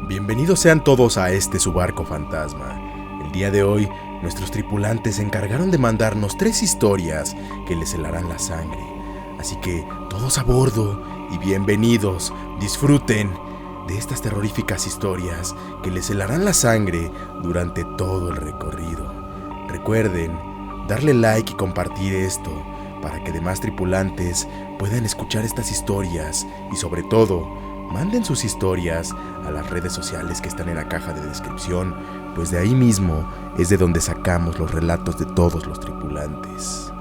Bienvenidos sean todos a este su barco fantasma. El día de hoy, nuestros tripulantes se encargaron de mandarnos 3 historias que les helarán la sangre. Así que, todos a bordo y bienvenidos, disfruten de estas terroríficas historias que les helarán la sangre durante todo el recorrido. Recuerden, darle like y compartir esto para que demás tripulantes puedan escuchar estas historias y sobre todo, manden sus historias a las redes sociales que están en la caja de descripción, pues de ahí mismo es de donde sacamos los relatos de todos los tripulantes.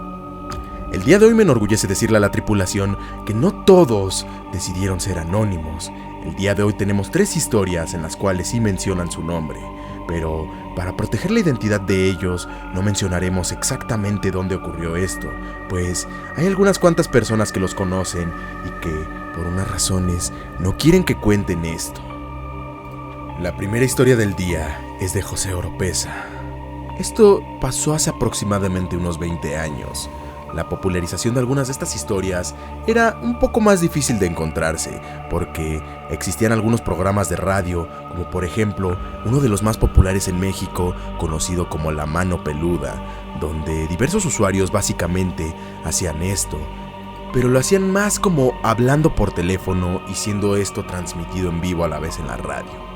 El día de hoy me enorgullece decirle a la tripulación que no todos decidieron ser anónimos. El día de hoy tenemos 3 historias en las cuales sí mencionan su nombre, pero para proteger la identidad de ellos no mencionaremos exactamente dónde ocurrió esto, pues hay algunas cuantas personas que los conocen y que, por unas razones, no quieren que cuenten esto. La primera historia del día es de José Oropesa. Esto pasó hace aproximadamente unos 20 años. La popularización de algunas de estas historias era un poco más difícil de encontrarse, porque existían algunos programas de radio, como por ejemplo uno de los más populares en México, conocido como La Mano Peluda, donde diversos usuarios básicamente hacían esto, pero lo hacían más como hablando por teléfono y siendo esto transmitido en vivo a la vez en la radio.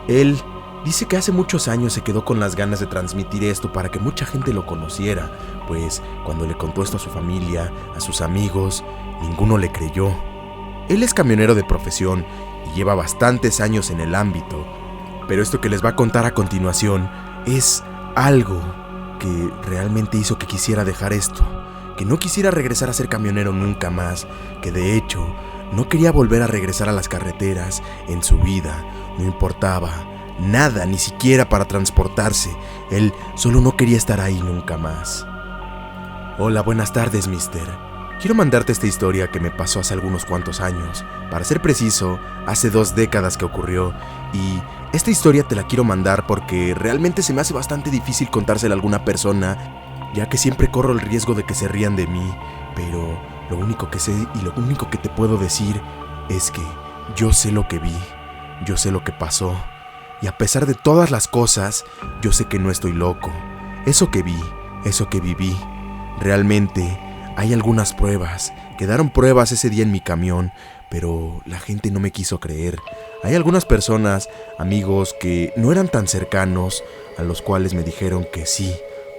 Él dice que hace muchos años se quedó con las ganas de transmitir esto para que mucha gente lo conociera, pues cuando le contó esto a su familia, a sus amigos, ninguno le creyó. Él es camionero de profesión y lleva bastantes años en el ámbito, pero esto que les va a contar a continuación es algo que realmente hizo que quisiera dejar esto, que no quisiera regresar a ser camionero nunca más, que de hecho no quería volver a regresar a las carreteras en su vida, no importaba nada, ni siquiera para transportarse. Él solo no quería estar ahí nunca más. Hola, buenas tardes, mister. Quiero mandarte esta historia que me pasó hace algunos cuantos años. Para ser preciso, hace 2 décadas que ocurrió. Y esta historia te la quiero mandar porque realmente se me hace bastante difícil contársela a alguna persona, ya que siempre corro el riesgo de que se rían de mí. Pero lo único que sé y lo único que te puedo decir es que yo sé lo que vi, yo sé lo que pasó. Y a pesar de todas las cosas, yo sé que no estoy loco. Eso que vi, eso que viví, realmente hay algunas pruebas. Quedaron pruebas ese día en mi camión, pero la gente no me quiso creer. Hay algunas personas, amigos que no eran tan cercanos, a los cuales me dijeron que sí.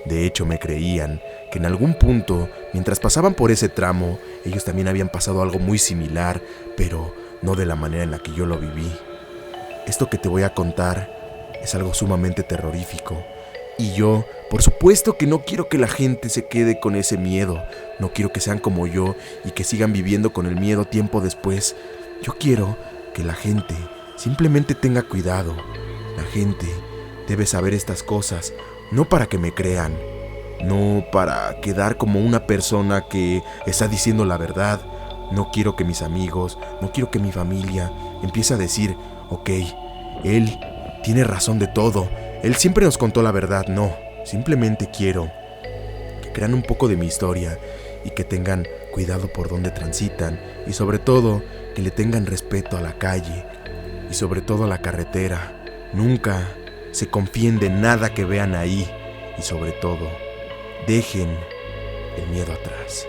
De hecho me creían, que en algún punto, mientras pasaban por ese tramo, ellos también habían pasado algo muy similar, pero no de la manera en la que yo lo viví. Esto que te voy a contar es algo sumamente terrorífico. Y yo, por supuesto que no quiero que la gente se quede con ese miedo. No quiero que sean como yo y que sigan viviendo con el miedo tiempo después. Yo quiero que la gente simplemente tenga cuidado. La gente debe saber estas cosas, no para que me crean, no para quedar como una persona que está diciendo la verdad. No quiero que mis amigos, no quiero que mi familia empiece a decir: ok, él tiene razón de todo, él siempre nos contó la verdad. No, simplemente quiero que crean un poco de mi historia y que tengan cuidado por donde transitan y sobre todo que le tengan respeto a la calle y sobre todo a la carretera. Nunca se confíen de nada que vean ahí y sobre todo, dejen el miedo atrás.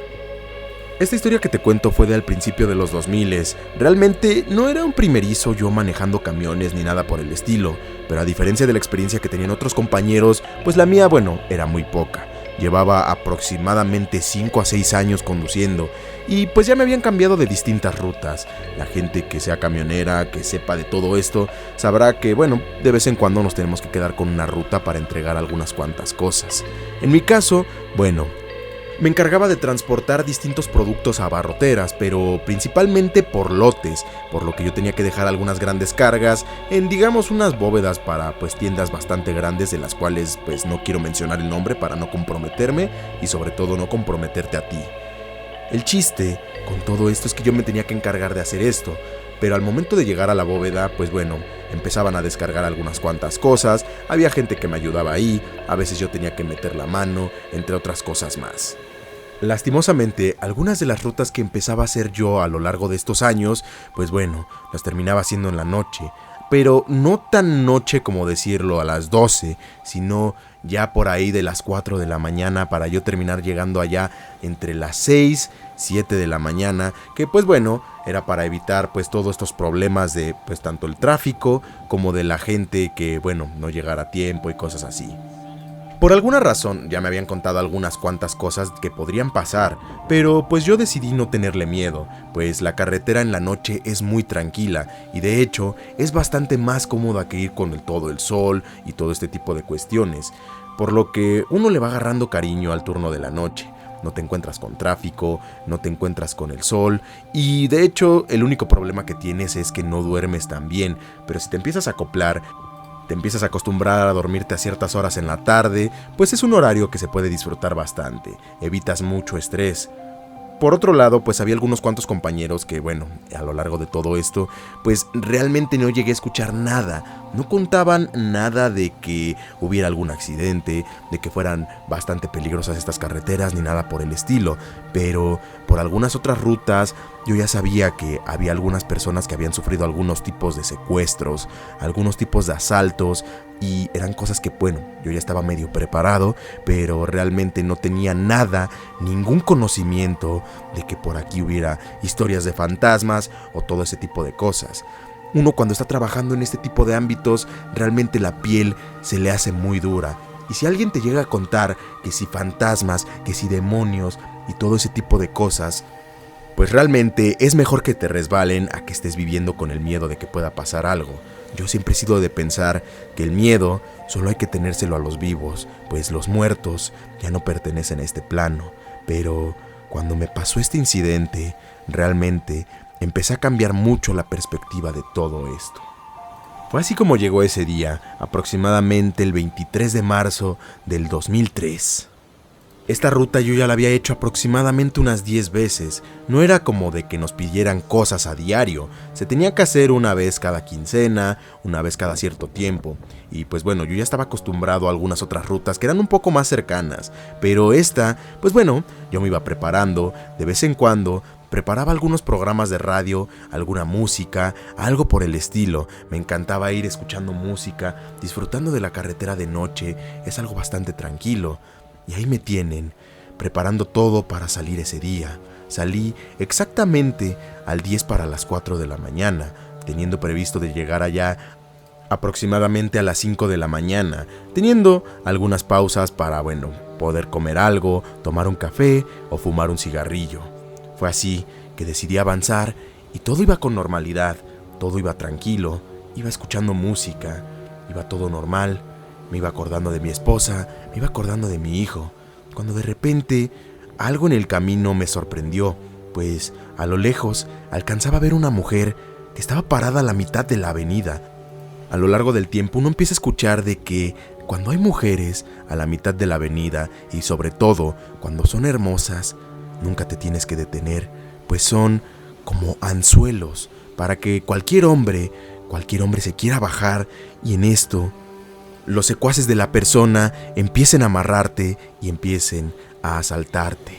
Esta historia que te cuento fue de al principio de los 2000. Realmente no era un primerizo yo manejando camiones ni nada por el estilo, pero a diferencia de la experiencia que tenían otros compañeros, pues la mía, era muy poca. Llevaba aproximadamente 5 a 6 años conduciendo y pues ya me habían cambiado de distintas rutas. La gente que sea camionera, que sepa de todo esto, sabrá que, de vez en cuando nos tenemos que quedar con una ruta para entregar algunas cuantas cosas. En mi caso, me encargaba de transportar distintos productos a abarroteras, pero principalmente por lotes, por lo que yo tenía que dejar algunas grandes cargas en, digamos, unas bóvedas para tiendas bastante grandes, de las cuales no quiero mencionar el nombre para no comprometerme y sobre todo no comprometerte a ti. El chiste con todo esto es que yo me tenía que encargar de hacer esto, pero al momento de llegar a la bóveda, empezaban a descargar algunas cuantas cosas, había gente que me ayudaba ahí, a veces yo tenía que meter la mano, entre otras cosas más. Lastimosamente, algunas de las rutas que empezaba a hacer yo a lo largo de estos años, las terminaba haciendo en la noche, pero no tan noche como decirlo a las 12, sino ya por ahí de las 4 de la mañana para yo terminar llegando allá entre las 6, 7 de la mañana, que pues bueno, era para evitar pues todos estos problemas de pues tanto el tráfico como de la gente que bueno, no llegara a tiempo y cosas así. Por alguna razón ya me habían contado algunas cuantas cosas que podrían pasar, pero pues yo decidí no tenerle miedo, pues la carretera en la noche es muy tranquila y de hecho es bastante más cómoda que ir con todo el sol y todo este tipo de cuestiones, por lo que uno le va agarrando cariño al turno de la noche. No te encuentras con tráfico, no te encuentras con el sol y de hecho el único problema que tienes es que no duermes tan bien, pero si te empiezas a acoplar, te empiezas a acostumbrar a dormirte a ciertas horas en la tarde, pues es un horario que se puede disfrutar bastante, evitas mucho estrés. Por otro lado, pues había algunos cuantos compañeros que, bueno, a lo largo de todo esto, pues realmente no llegué a escuchar nada. No contaban nada de que hubiera algún accidente, de que fueran bastante peligrosas estas carreteras, ni nada por el estilo. Pero por algunas otras rutas, yo ya sabía que había algunas personas que habían sufrido algunos tipos de secuestros, algunos tipos de asaltos, y eran cosas que, bueno, yo ya estaba medio preparado, pero realmente no tenía nada, ningún conocimiento de que por aquí hubiera historias de fantasmas o todo ese tipo de cosas. Uno cuando está trabajando en este tipo de ámbitos, realmente la piel se le hace muy dura. Y si alguien te llega a contar que si fantasmas, que si demonios y todo ese tipo de cosas, pues realmente es mejor que te resbalen a que estés viviendo con el miedo de que pueda pasar algo. Yo siempre he sido de pensar que el miedo solo hay que tenérselo a los vivos, pues los muertos ya no pertenecen a este plano. Pero cuando me pasó este incidente, realmente empecé a cambiar mucho la perspectiva de todo esto. Fue así como llegó ese día, aproximadamente el 23 de marzo del 2003. Esta ruta yo ya la había hecho aproximadamente unas 10 veces, no era como de que nos pidieran cosas a diario, se tenía que hacer una vez cada quincena, una vez cada cierto tiempo, y pues bueno, yo ya estaba acostumbrado a algunas otras rutas que eran un poco más cercanas, pero esta, pues bueno, yo me iba preparando, de vez en cuando, preparaba algunos programas de radio, alguna música, algo por el estilo, me encantaba ir escuchando música, disfrutando de la carretera de noche, es algo bastante tranquilo. Y ahí me tienen, preparando todo para salir ese día. Salí exactamente al 10 para las 4 de la mañana, teniendo previsto de llegar allá aproximadamente a las 5 de la mañana, teniendo algunas pausas para, bueno, poder comer algo, tomar un café o fumar un cigarrillo. Fue así que decidí avanzar y todo iba con normalidad, todo iba tranquilo, iba escuchando música, iba todo normal. Me iba acordando de mi esposa, me iba acordando de mi hijo, cuando de repente algo en el camino me sorprendió, pues a lo lejos alcanzaba a ver una mujer que estaba parada a la mitad de la avenida. A lo largo del tiempo uno empieza a escuchar de que cuando hay mujeres a la mitad de la avenida y sobre todo cuando son hermosas, nunca te tienes que detener, pues son como anzuelos para que cualquier hombre se quiera bajar y en esto los secuaces de la persona empiecen a amarrarte y empiecen a asaltarte.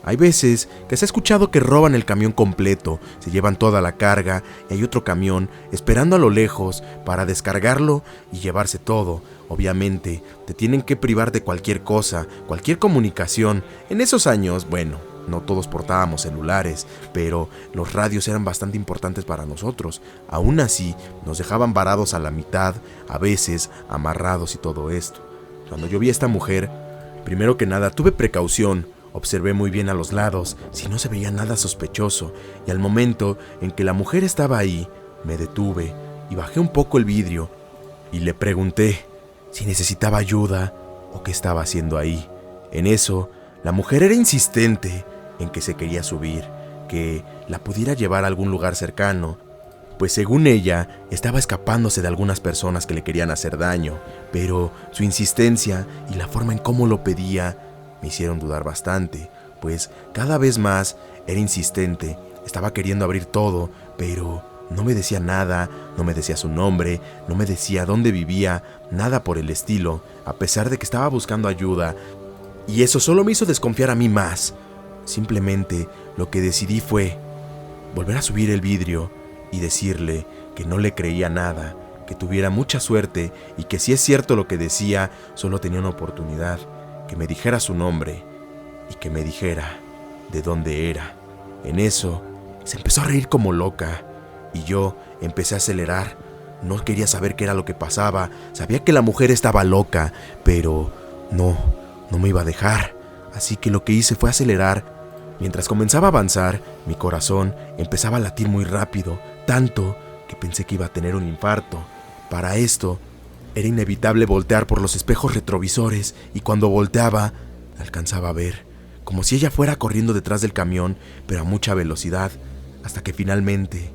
Hay veces que se ha escuchado que roban el camión completo, se llevan toda la carga y hay otro camión esperando a lo lejos para descargarlo y llevarse todo. Obviamente, te tienen que privar de cualquier cosa, cualquier comunicación. En esos años, bueno, no todos portábamos celulares, pero los radios eran bastante importantes para nosotros. Aún así, nos dejaban varados a la mitad, a veces amarrados y todo esto. Cuando yo vi a esta mujer, primero que nada tuve precaución, observé muy bien a los lados, si no se veía nada sospechoso, y al momento en que la mujer estaba ahí, me detuve y bajé un poco el vidrio y le pregunté si necesitaba ayuda o qué estaba haciendo ahí. En eso, la mujer era insistente en que se quería subir, que la pudiera llevar a algún lugar cercano, pues según ella estaba escapándose de algunas personas que le querían hacer daño, pero su insistencia y la forma en cómo lo pedía me hicieron dudar bastante, pues cada vez más era insistente, estaba queriendo abrir todo, pero no me decía nada, no me decía su nombre, no me decía dónde vivía, nada por el estilo, a pesar de que estaba buscando ayuda, y eso solo me hizo desconfiar a mí más. Simplemente lo que decidí fue volver a subir el vidrio y decirle que no le creía nada, que tuviera mucha suerte y que si es cierto lo que decía, solo tenía una oportunidad, que me dijera su nombre y que me dijera de dónde era. En eso, se empezó a reír como loca y yo empecé a acelerar. No quería saber qué era lo que pasaba. Sabía que la mujer estaba loca, pero no me iba a dejar. Así que lo que hice fue acelerar. Mientras comenzaba a avanzar, mi corazón empezaba a latir muy rápido, tanto que pensé que iba a tener un infarto. Para esto, era inevitable voltear por los espejos retrovisores y cuando volteaba, la alcanzaba a ver, como si ella fuera corriendo detrás del camión, pero a mucha velocidad, hasta que finalmente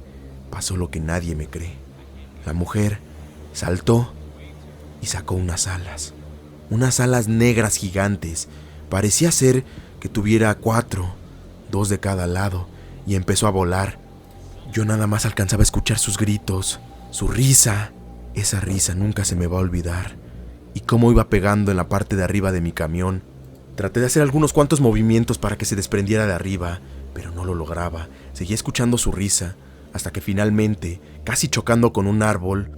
pasó lo que nadie me cree. La mujer saltó y sacó unas alas negras gigantes. Parecía ser que tuviera 4, 2 de cada lado, y empezó a volar. Yo nada más alcanzaba a escuchar sus gritos, su risa. Esa risa nunca se me va a olvidar. Y cómo iba pegando en la parte de arriba de mi camión. Traté de hacer algunos cuantos movimientos para que se desprendiera de arriba, pero no lo lograba. Seguía escuchando su risa, hasta que finalmente, casi chocando con un árbol,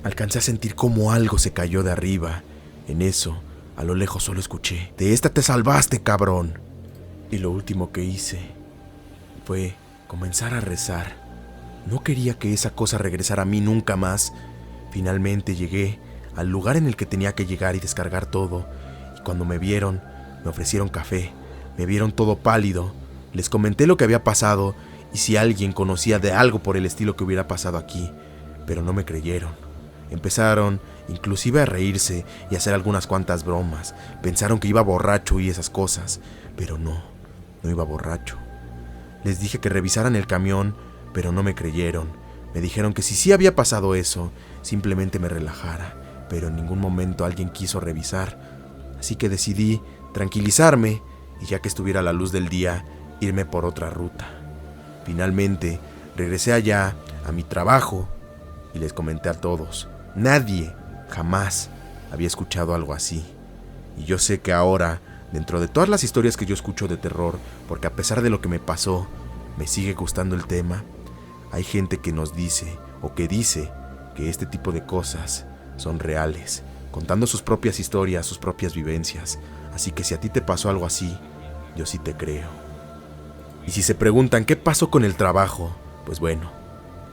alcancé a sentir como algo se cayó de arriba. En eso, a lo lejos solo escuché: "De esta te salvaste, cabrón". Y lo último que hice fue comenzar a rezar. No quería que esa cosa regresara a mí nunca más. Finalmente llegué al lugar en el que tenía que llegar y descargar todo. Y cuando me vieron, me ofrecieron café. Me vieron todo pálido. Les comenté lo que había pasado y si alguien conocía de algo por el estilo que hubiera pasado aquí. Pero no me creyeron. Empezaron inclusive a reírse y a hacer algunas cuantas bromas. Pensaron que iba borracho y esas cosas. Pero no iba borracho. Les dije que revisaran el camión, pero no me creyeron. Me dijeron que si sí había pasado eso, simplemente me relajara, pero en ningún momento alguien quiso revisar. Así que decidí tranquilizarme y ya que estuviera a la luz del día, irme por otra ruta. Finalmente, regresé allá a mi trabajo y les comenté a todos. Nadie, jamás, había escuchado algo así. Y yo sé que ahora, dentro de todas las historias que yo escucho de terror, porque a pesar de lo que me pasó, me sigue gustando el tema, hay gente que nos dice, o que dice, que este tipo de cosas son reales, contando sus propias historias, sus propias vivencias. Así que si a ti te pasó algo así, yo sí te creo. Y si se preguntan qué pasó con el trabajo, pues bueno,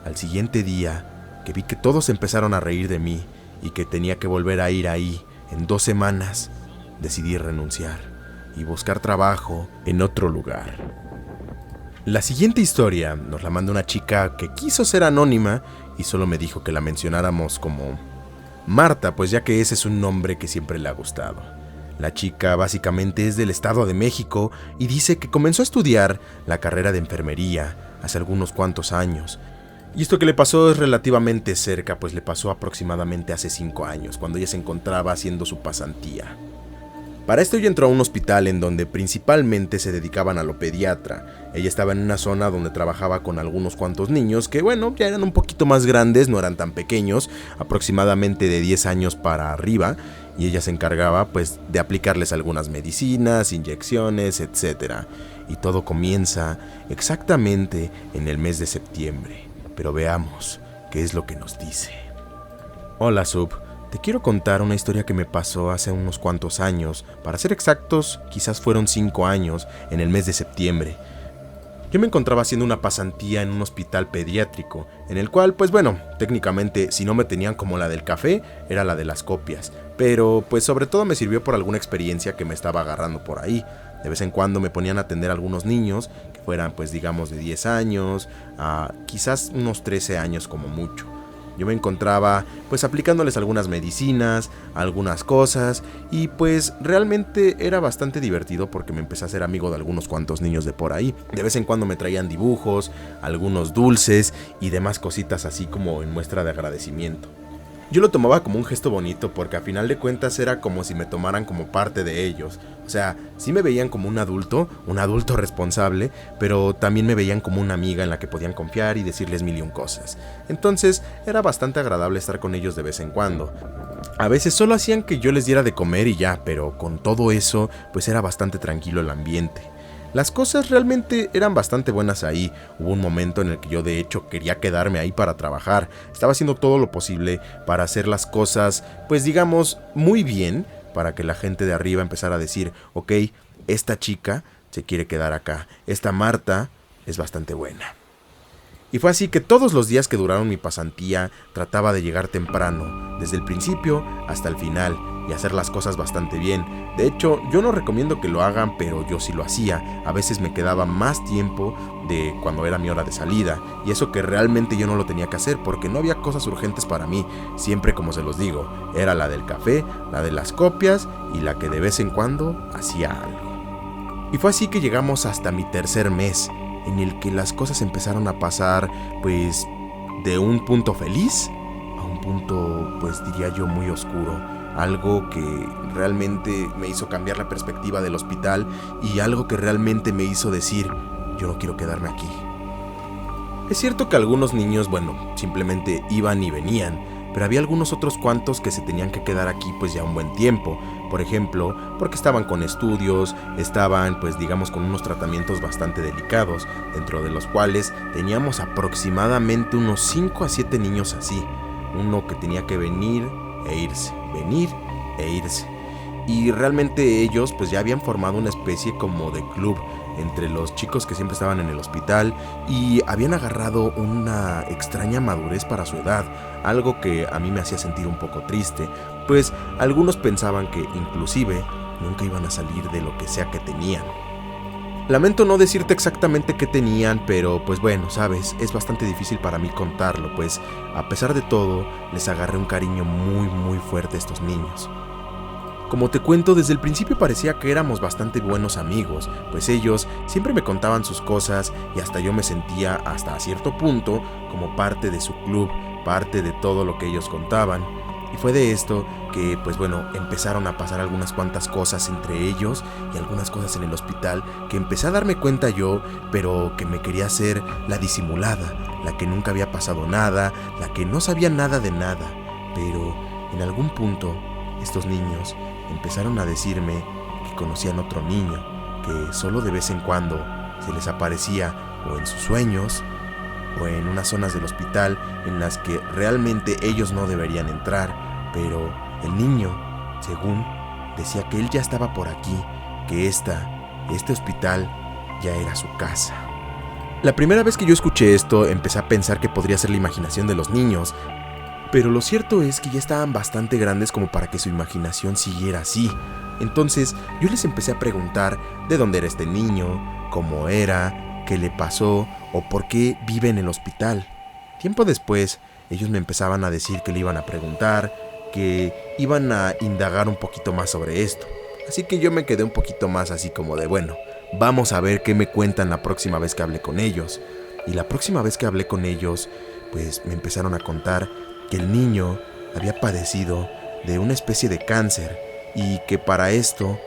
al siguiente día, que vi que todos empezaron a reír de mí y que tenía que volver a ir ahí en 2 semanas, decidí renunciar y buscar trabajo en otro lugar. La siguiente historia nos la manda una chica que quiso ser anónima y solo me dijo que la mencionáramos como Marta, pues ya que ese es un nombre que siempre le ha gustado. La chica básicamente es del Estado de México y dice que comenzó a estudiar la carrera de enfermería hace algunos cuantos años. Y esto que le pasó es relativamente cerca, pues le pasó aproximadamente hace 5 años, cuando ella se encontraba haciendo su pasantía. Para esto ella entró a un hospital en donde principalmente se dedicaban a lo pediatra. Ella estaba en una zona donde trabajaba con algunos cuantos niños que, bueno, ya eran un poquito más grandes, no eran tan pequeños, aproximadamente de 10 años para arriba, y ella se encargaba, pues, de aplicarles algunas medicinas, inyecciones, etc. Y todo comienza exactamente en el mes de septiembre. Pero veamos qué es lo que nos dice. Hola, Sub. Te quiero contar una historia que me pasó hace unos cuantos años. Para ser exactos, quizás fueron 5 años, en el mes de septiembre. Yo me encontraba haciendo una pasantía en un hospital pediátrico, en el cual, pues bueno, técnicamente si no me tenían como la del café, era la de las copias. Pero pues sobre todo me sirvió por alguna experiencia que me estaba agarrando por ahí. De vez en cuando me ponían a atender a algunos niños, que fueran pues digamos de 10 años, a quizás unos 13 años como mucho. Yo me encontraba pues aplicándoles algunas medicinas, algunas cosas y pues realmente era bastante divertido porque me empecé a hacer amigo de algunos cuantos niños de por ahí. De vez en cuando me traían dibujos, algunos dulces y demás cositas así como en muestra de agradecimiento. Yo lo tomaba como un gesto bonito porque a final de cuentas era como si me tomaran como parte de ellos. O sea, sí me veían como un adulto responsable, pero también me veían como una amiga en la que podían confiar y decirles mil y un cosas. Entonces era bastante agradable estar con ellos de vez en cuando. A veces solo hacían que yo les diera de comer y ya, pero con todo eso pues era bastante tranquilo el ambiente. Las cosas realmente eran bastante buenas ahí. Hubo un momento en el que yo de hecho quería quedarme ahí para trabajar. Estaba haciendo todo lo posible para hacer las cosas, pues digamos, muy bien, para que la gente de arriba empezara a decir, ok, esta chica se quiere quedar acá, esta Marta es bastante buena. Y fue así que todos los días que duraron mi pasantía trataba de llegar temprano, desde el principio hasta el final, y hacer las cosas bastante bien. De hecho, yo no recomiendo que lo hagan, pero yo sí lo hacía. A veces me quedaba más tiempo de cuando era mi hora de salida, y eso que realmente yo no lo tenía que hacer, porque no había cosas urgentes para mí. Siempre, como se los digo, era la del café, la de las copias, y la que de vez en cuando hacía algo. Y fue así que llegamos hasta mi tercer mes, en el que las cosas empezaron a pasar, pues, de un punto feliz a un punto, pues diría yo, muy oscuro. Algo que realmente me hizo cambiar la perspectiva del hospital y algo que realmente me hizo decir, yo no quiero quedarme aquí. Es cierto que algunos niños, simplemente iban y venían, pero había algunos otros cuantos que se tenían que quedar aquí pues ya un buen tiempo. Por ejemplo, porque estaban con estudios, estaban pues digamos con unos tratamientos bastante delicados, dentro de los cuales teníamos aproximadamente unos 5 a 7 niños así. Uno que tenía que venir e irse, venir e irse. Y realmente ellos pues ya habían formado una especie como de club entre los chicos que siempre estaban en el hospital y habían agarrado una extraña madurez para su edad, algo que a mí me hacía sentir un poco triste, pues algunos pensaban que inclusive nunca iban a salir de lo que sea que tenían. Lamento no decirte exactamente qué tenían, pero pues bueno, sabes, es bastante difícil para mí contarlo, pues a pesar de todo, les agarré un cariño muy fuerte a estos niños. Como te cuento, desde el principio parecía que éramos bastante buenos amigos, pues ellos siempre me contaban sus cosas y hasta yo me sentía hasta cierto punto como parte de su club, parte de todo lo que ellos contaban. Y fue de esto que, empezaron a pasar algunas cuantas cosas entre ellos y algunas cosas en el hospital que empecé a darme cuenta yo, pero que me quería hacer la disimulada, la que nunca había pasado nada, la que no sabía nada de nada. Pero en algún punto, estos niños empezaron a decirme que conocían otro niño, que solo de vez en cuando se les aparecía o en sus sueños o en unas zonas del hospital en las que realmente ellos no deberían entrar, pero el niño, según, decía que él ya estaba por aquí, que este hospital ya era su casa. La primera vez que yo escuché esto, empecé a pensar que podría ser la imaginación de los niños, pero lo cierto es que ya estaban bastante grandes como para que su imaginación siguiera así. Entonces yo les empecé a preguntar de dónde era este niño, cómo era, qué le pasó o por qué vive en el hospital. Tiempo después, ellos me empezaban a decir que le iban a preguntar, que iban a indagar un poquito más sobre esto. Así que yo me quedé un poquito más así como de vamos a ver qué me cuentan la próxima vez que hable con ellos. Y la próxima vez que hablé con ellos, pues me empezaron a contar que el niño había padecido de una especie de cáncer y que para esto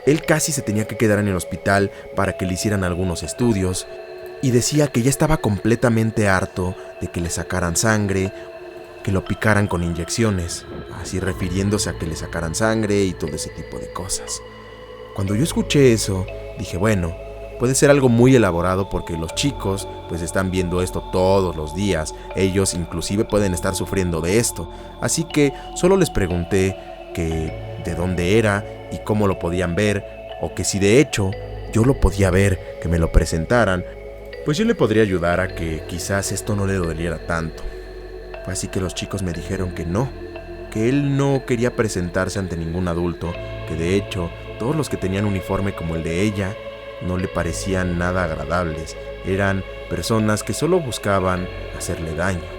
él casi se tenía que quedar en el hospital para que le hicieran algunos estudios, y decía que ya estaba completamente harto de que le sacaran sangre, que lo picaran con inyecciones, así refiriéndose a que le sacaran sangre y todo ese tipo de cosas. Cuando yo escuché eso, dije puede ser algo muy elaborado porque los chicos pues están viendo esto todos los días, ellos inclusive pueden estar sufriendo de esto, así que solo les pregunté que de dónde era y cómo lo podían ver, o que si de hecho yo lo podía ver, que me lo presentaran, pues yo le podría ayudar a que quizás esto no le doliera tanto. Fue así que los chicos me dijeron que no, que él no quería presentarse ante ningún adulto, que de hecho todos los que tenían uniforme como el de ella no le parecían nada agradables, eran personas que solo buscaban hacerle daño.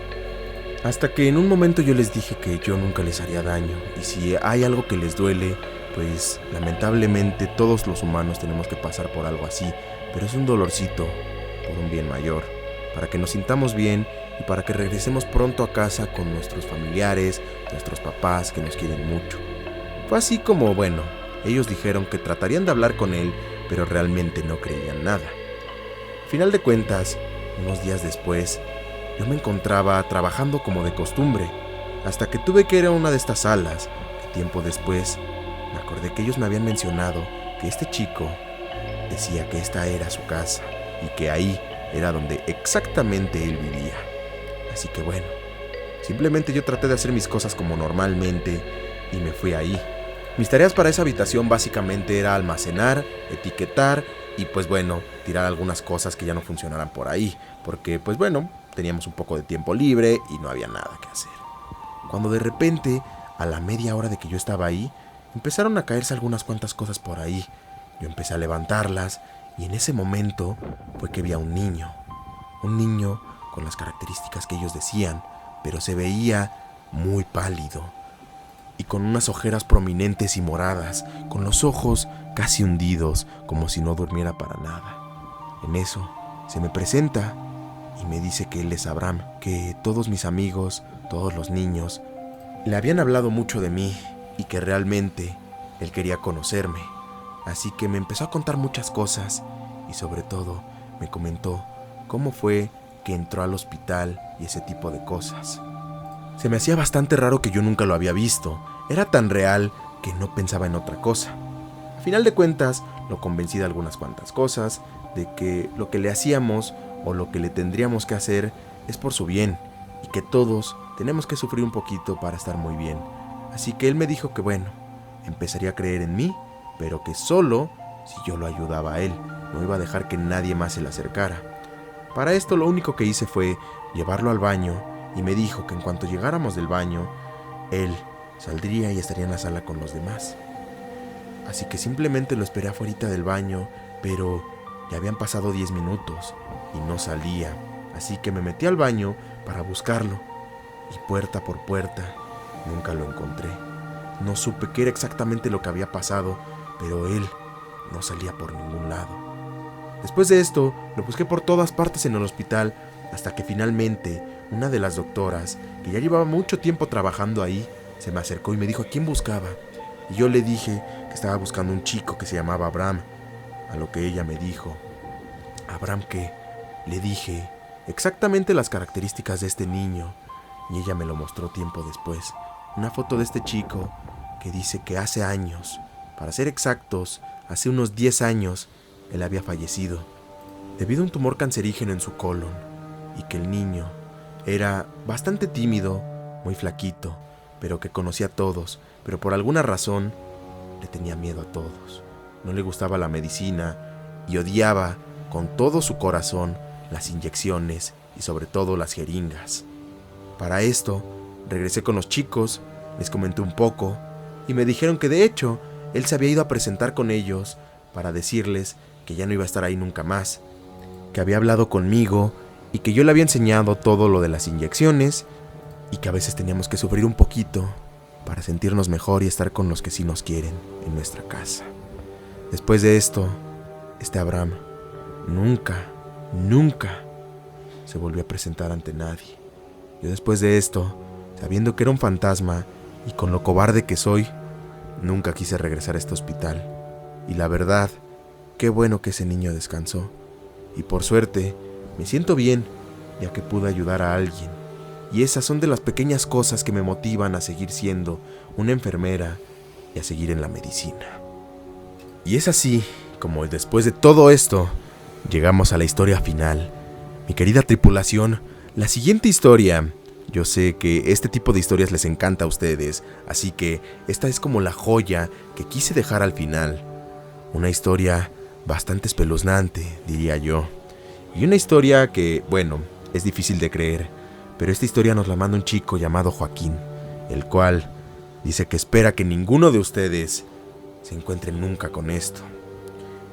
Hasta que en un momento yo les dije que yo nunca les haría daño, y si hay algo que les duele, pues lamentablemente todos los humanos tenemos que pasar por algo así, pero es un dolorcito por un bien mayor, para que nos sintamos bien y para que regresemos pronto a casa con nuestros familiares, nuestros papás que nos quieren mucho. Fue así como, ellos dijeron que tratarían de hablar con él, pero realmente no creían nada. Al final de cuentas, unos días después, yo me encontraba trabajando como de costumbre, hasta que tuve que ir a una de estas salas, que tiempo después me acordé que ellos me habían mencionado que este chico decía que esta era su casa y que ahí era donde exactamente él vivía. Así que bueno, simplemente yo traté de hacer mis cosas como normalmente y me fui ahí. Mis tareas para esa habitación básicamente era almacenar, etiquetar y pues bueno, tirar algunas cosas que ya no funcionaran por ahí, porque pues bueno, teníamos un poco de tiempo libre y no había nada que hacer. Cuando de repente, a la media hora de que yo estaba ahí, empezaron a caerse algunas cuantas cosas por ahí. Yo empecé a levantarlas y en ese momento fue que vi a un niño con las características que ellos decían, pero se veía muy pálido y con unas ojeras prominentes y moradas, con los ojos casi hundidos, como si no durmiera para nada. En eso, se me presenta y me dice que él es Abraham, que todos mis amigos, todos los niños, le habían hablado mucho de mí y que realmente él quería conocerme. Así que me empezó a contar muchas cosas y sobre todo me comentó cómo fue que entró al hospital y ese tipo de cosas. Se me hacía bastante raro que yo nunca lo había visto. Era tan real que no pensaba en otra cosa. A final de cuentas, lo convencí de algunas cuantas cosas, de que lo que le hacíamos o lo que le tendríamos que hacer es por su bien y que todos tenemos que sufrir un poquito para estar muy bien. Así que él me dijo que bueno, empezaría a creer en mí, pero que solo si yo lo ayudaba a él, no iba a dejar que nadie más se le acercara. Para esto lo único que hice fue llevarlo al baño y me dijo que en cuanto llegáramos del baño, él saldría y estaría en la sala con los demás. Así que simplemente lo esperé afuera del baño, pero ya habían pasado 10 minutos y no salía. Así que me metí al baño para buscarlo y puerta por puerta nunca lo encontré. No supe qué era exactamente lo que había pasado, pero él no salía por ningún lado. Después de esto, lo busqué por todas partes en el hospital hasta que finalmente una de las doctoras, que ya llevaba mucho tiempo trabajando ahí, se me acercó y me dijo a quién buscaba. Y yo le dije que estaba buscando un chico que se llamaba Abraham, a lo que ella me dijo, ¿Abraham qué? Le dije exactamente las características de este niño y ella me lo mostró tiempo después. Una foto de este chico que dice que hace años, para ser exactos, hace unos 10 años, él había fallecido debido a un tumor cancerígeno en su colon y que el niño era bastante tímido, muy flaquito, pero que conocía a todos, pero por alguna razón le tenía miedo a todos. No le gustaba la medicina y odiaba con todo su corazón las inyecciones y sobre todo las jeringas. Para esto, regresé con los chicos, les comenté un poco y me dijeron que de hecho él se había ido a presentar con ellos para decirles que ya no iba a estar ahí nunca más, que había hablado conmigo y que yo le había enseñado todo lo de las inyecciones y que a veces teníamos que sufrir un poquito para sentirnos mejor y estar con los que sí nos quieren en nuestra casa. Después de esto, Abraham nunca se volvió a presentar ante nadie. Yo después de esto, sabiendo que era un fantasma y con lo cobarde que soy, nunca quise regresar a este hospital. Y la verdad, qué bueno que ese niño descansó. Y por suerte, me siento bien, ya que pude ayudar a alguien. Y esas son de las pequeñas cosas que me motivan a seguir siendo una enfermera y a seguir en la medicina. Y es así como después de todo esto, llegamos a la historia final. Mi querida tripulación, la siguiente historia, yo sé que este tipo de historias les encanta a ustedes, así que esta es como la joya que quise dejar al final. Una historia bastante espeluznante, diría yo. Y una historia que, bueno, es difícil de creer, pero esta historia nos la manda un chico llamado Joaquín, el cual dice que espera que ninguno de ustedes se encuentre nunca con esto.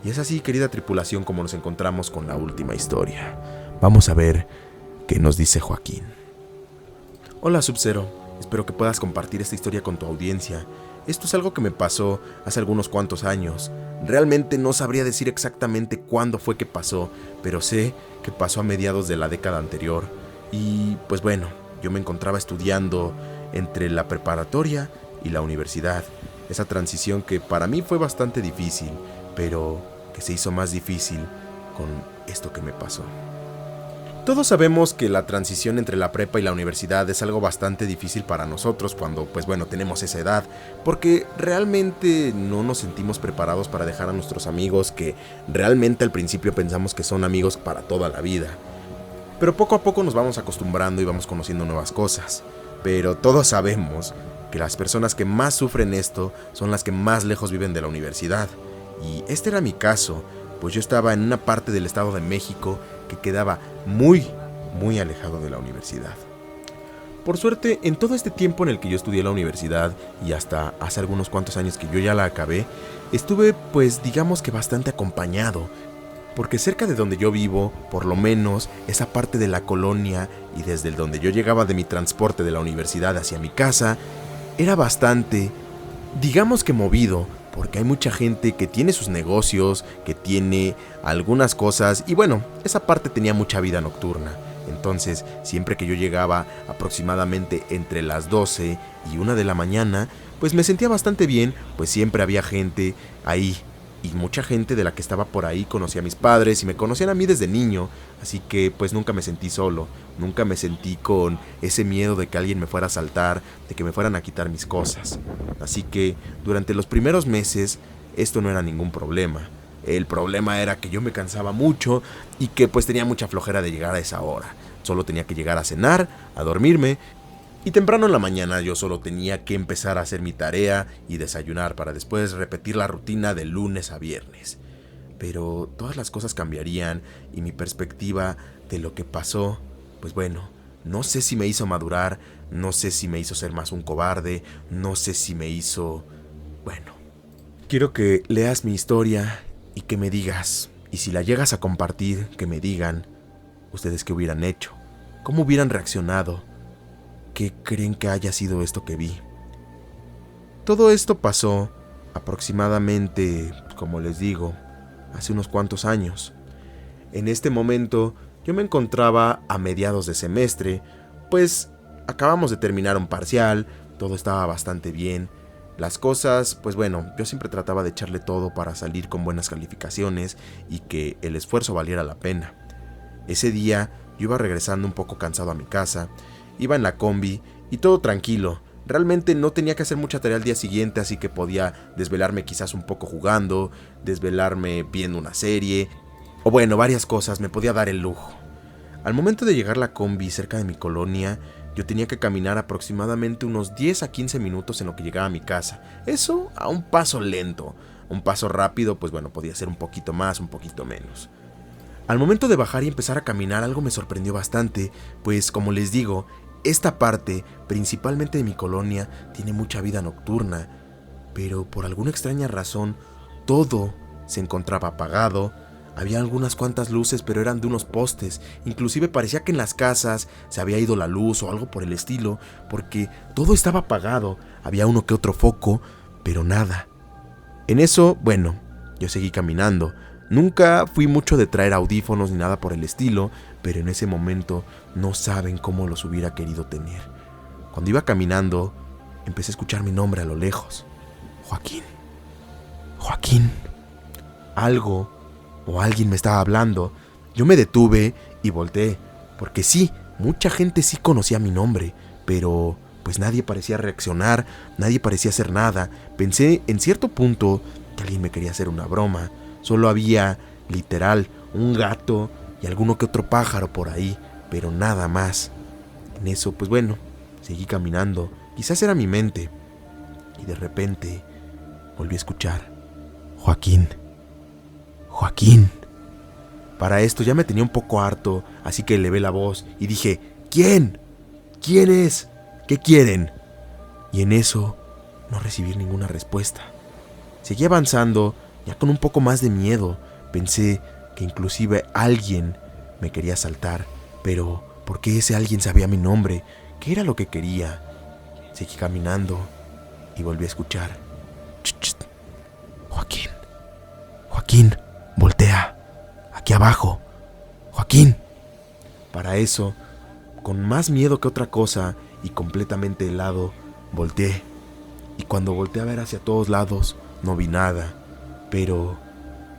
Y es así, querida tripulación, como nos encontramos con la última historia. Vamos a ver qué nos dice Joaquín. Hola Sub-Zero, espero que puedas compartir esta historia con tu audiencia. Esto es algo que me pasó hace algunos cuantos años. Realmente no sabría decir exactamente cuándo fue que pasó, pero sé que pasó a mediados de la década anterior. Y pues bueno, yo me encontraba estudiando entre la preparatoria y la universidad. Esa transición que para mí fue bastante difícil, pero que se hizo más difícil con esto que me pasó. Todos sabemos que la transición entre la prepa y la universidad es algo bastante difícil para nosotros cuando, tenemos esa edad, porque realmente no nos sentimos preparados para dejar a nuestros amigos que realmente al principio pensamos que son amigos para toda la vida. Pero poco a poco nos vamos acostumbrando y vamos conociendo nuevas cosas. Pero todos sabemos que las personas que más sufren esto son las que más lejos viven de la universidad. Y este era mi caso, pues yo estaba en una parte del Estado de México que quedaba muy alejado de la universidad. Por suerte, en todo este tiempo en el que yo estudié la universidad y hasta hace algunos cuantos años que yo ya la acabé, estuve digamos que bastante acompañado, porque cerca de donde yo vivo, por lo menos esa parte de la colonia y desde donde yo llegaba de mi transporte de la universidad hacia mi casa, era bastante, digamos que movido, porque hay mucha gente que tiene sus negocios, que tiene algunas cosas, y esa parte tenía mucha vida nocturna. Entonces, siempre que yo llegaba aproximadamente entre las 12 y 1 de la mañana, pues me sentía bastante bien, pues siempre había gente ahí. Y mucha gente de la que estaba por ahí conocía a mis padres y me conocían a mí desde niño, así que nunca me sentí solo, nunca me sentí con ese miedo de que alguien me fuera a asaltar, de que me fueran a quitar mis cosas. Así que durante los primeros meses esto no era ningún problema. El problema era que yo me cansaba mucho y que tenía mucha flojera de llegar a esa hora. Solo tenía que llegar a cenar, a dormirme. Y temprano en la mañana yo solo tenía que empezar a hacer mi tarea y desayunar para después repetir la rutina de lunes a viernes. Pero todas las cosas cambiarían y mi perspectiva de lo que pasó, no sé si me hizo madurar, no sé si me hizo ser más un cobarde, no sé si me hizo... Quiero que leas mi historia y que me digas, y si la llegas a compartir, que me digan, ustedes qué hubieran hecho, cómo hubieran reaccionado. ¿Qué creen que haya sido esto que vi? Todo esto pasó aproximadamente, como les digo, hace unos cuantos años. En este momento yo me encontraba a mediados de semestre, pues acabamos de terminar un parcial, todo estaba bastante bien. Las cosas, yo siempre trataba de echarle todo para salir con buenas calificaciones y que el esfuerzo valiera la pena. Ese día yo iba regresando un poco cansado a mi casa. Iba en la combi y todo tranquilo. Realmente no tenía que hacer mucha tarea al día siguiente, así que podía desvelarme quizás un poco jugando, desvelarme viendo una serie, o varias cosas, me podía dar el lujo. Al momento de llegar la combi cerca de mi colonia, yo tenía que caminar aproximadamente unos 10 a 15 minutos en lo que llegaba a mi casa. Eso a un paso lento. Un paso rápido, podía ser un poquito más, un poquito menos. Al momento de bajar y empezar a caminar, algo me sorprendió bastante, pues como les digo, esta parte, principalmente de mi colonia, tiene mucha vida nocturna, pero por alguna extraña razón, todo se encontraba apagado. Había algunas cuantas luces, pero eran de unos postes. Inclusive parecía que en las casas se había ido la luz o algo por el estilo, porque todo estaba apagado. Había uno que otro foco, pero nada. En eso, yo seguí caminando. Nunca fui mucho de traer audífonos ni nada por el estilo, pero en ese momento no saben cómo los hubiera querido tener. Cuando iba caminando, empecé a escuchar mi nombre a lo lejos. Joaquín. Joaquín. Algo o alguien me estaba hablando. Yo me detuve y volteé, porque sí, mucha gente sí conocía mi nombre, pero nadie parecía reaccionar, nadie parecía hacer nada. Pensé en cierto punto que alguien me quería hacer una broma. Solo había, literal, un gato y alguno que otro pájaro por ahí, pero nada más. En eso, seguí caminando. Quizás era mi mente. Y de repente, volví a escuchar. Joaquín. Joaquín. Para esto ya me tenía un poco harto, así que elevé la voz y dije, ¿quién? ¿Quién es? ¿Qué quieren? Y en eso, no recibí ninguna respuesta. Seguí avanzando, ya con un poco más de miedo. Pensé que inclusive alguien me quería asaltar, pero ¿por qué ese alguien sabía mi nombre? ¿Qué era lo que quería? Seguí caminando y volví a escuchar. Ch, ch. Joaquín, Joaquín, voltea, aquí abajo, Joaquín. Para eso, con más miedo que otra cosa y completamente helado, volteé. Y cuando volteé a ver hacia todos lados, no vi nada. Pero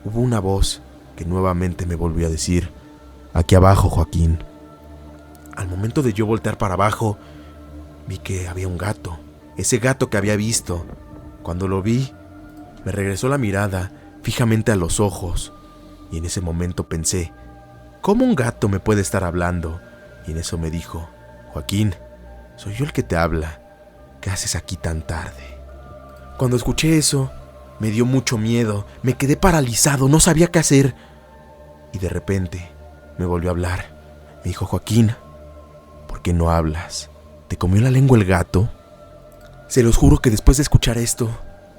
hubo una voz que nuevamente me volvió a decir, aquí abajo, Joaquín, al momento de yo voltear para abajo, vi que había un gato. Ese gato que había visto. Cuando lo vi, me regresó la mirada fijamente a los ojos. Y en ese momento pensé, ¿cómo un gato me puede estar hablando? Y en eso me dijo, Joaquín, soy yo el que te habla. ¿Qué haces aquí tan tarde? Cuando escuché eso, me dio mucho miedo. Me quedé paralizado, no sabía qué hacer. Y de repente me volvió a hablar. Me dijo, Joaquín, ¿por qué no hablas? ¿Te comió la lengua el gato? Se los juro que después de escuchar esto,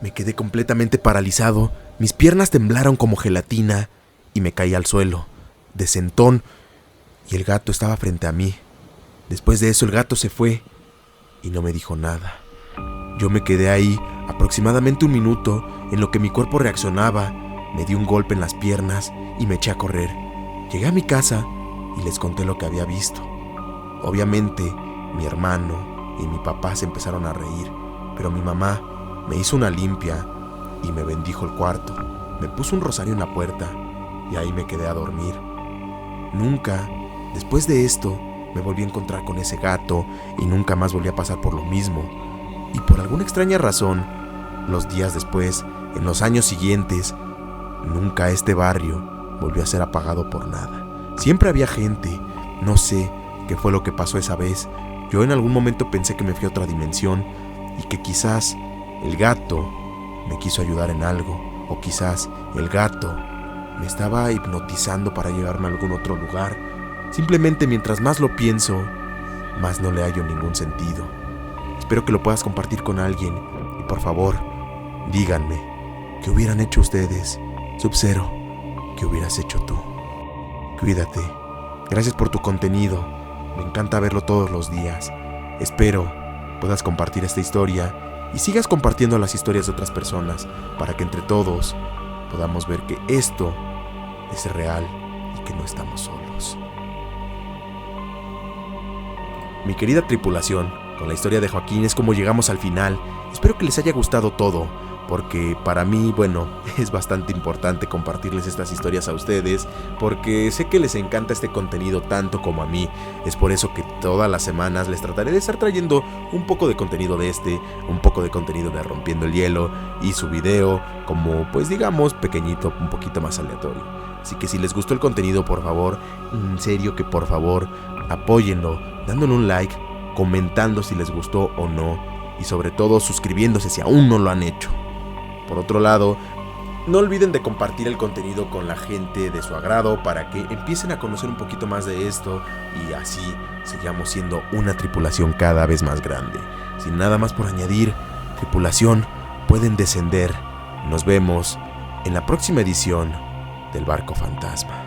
me quedé completamente paralizado. Mis piernas temblaron como gelatina y me caí al suelo, de sentón, y el gato estaba frente a mí. Después de eso el gato se fue y no me dijo nada. Yo me quedé ahí aproximadamente 1 minuto en lo que mi cuerpo reaccionaba. Me di un golpe en las piernas y me eché a correr. Llegué a mi casa y les conté lo que había visto. Obviamente, mi hermano y mi papá se empezaron a reír, pero mi mamá me hizo una limpia y me bendijo el cuarto. Me puso un rosario en la puerta y ahí me quedé a dormir. Nunca, después de esto, me volví a encontrar con ese gato y nunca más volví a pasar por lo mismo. Y por alguna extraña razón, los días después, en los años siguientes, nunca este barrio volvió a ser apagado por nada. Siempre había gente. No sé qué fue lo que pasó esa vez. Yo en algún momento pensé que me fui a otra dimensión y que quizás el gato me quiso ayudar en algo, o quizás el gato me estaba hipnotizando para llevarme a algún otro lugar. Simplemente mientras más lo pienso, más no le hallo ningún sentido. Espero que lo puedas compartir con alguien y por favor, díganme, ¿qué hubieran hecho ustedes? Sub-Zero, ¿qué hubieras hecho tú? Cuídate. Gracias por tu contenido. Me encanta verlo todos los días. Espero puedas compartir esta historia y sigas compartiendo las historias de otras personas para que entre todos podamos ver que esto es real y que no estamos solos. Mi querida tripulación, con la historia de Joaquín es como llegamos al final. Espero que les haya gustado todo, porque para mí, es bastante importante compartirles estas historias a ustedes, porque sé que les encanta este contenido tanto como a mí. Es por eso que todas las semanas les trataré de estar trayendo un poco de contenido de un poco de contenido de Rompiendo el Hielo y su video como, pequeñito, un poquito más aleatorio. Así que si les gustó el contenido, por favor, en serio que por favor, apóyenlo, dándole un like, comentando si les gustó o no, y sobre todo suscribiéndose si aún no lo han hecho. Por otro lado, no olviden de compartir el contenido con la gente de su agrado para que empiecen a conocer un poquito más de esto y así sigamos siendo una tripulación cada vez más grande. Sin nada más por añadir, tripulación, pueden descender. Nos vemos en la próxima edición del Barco Fantasma.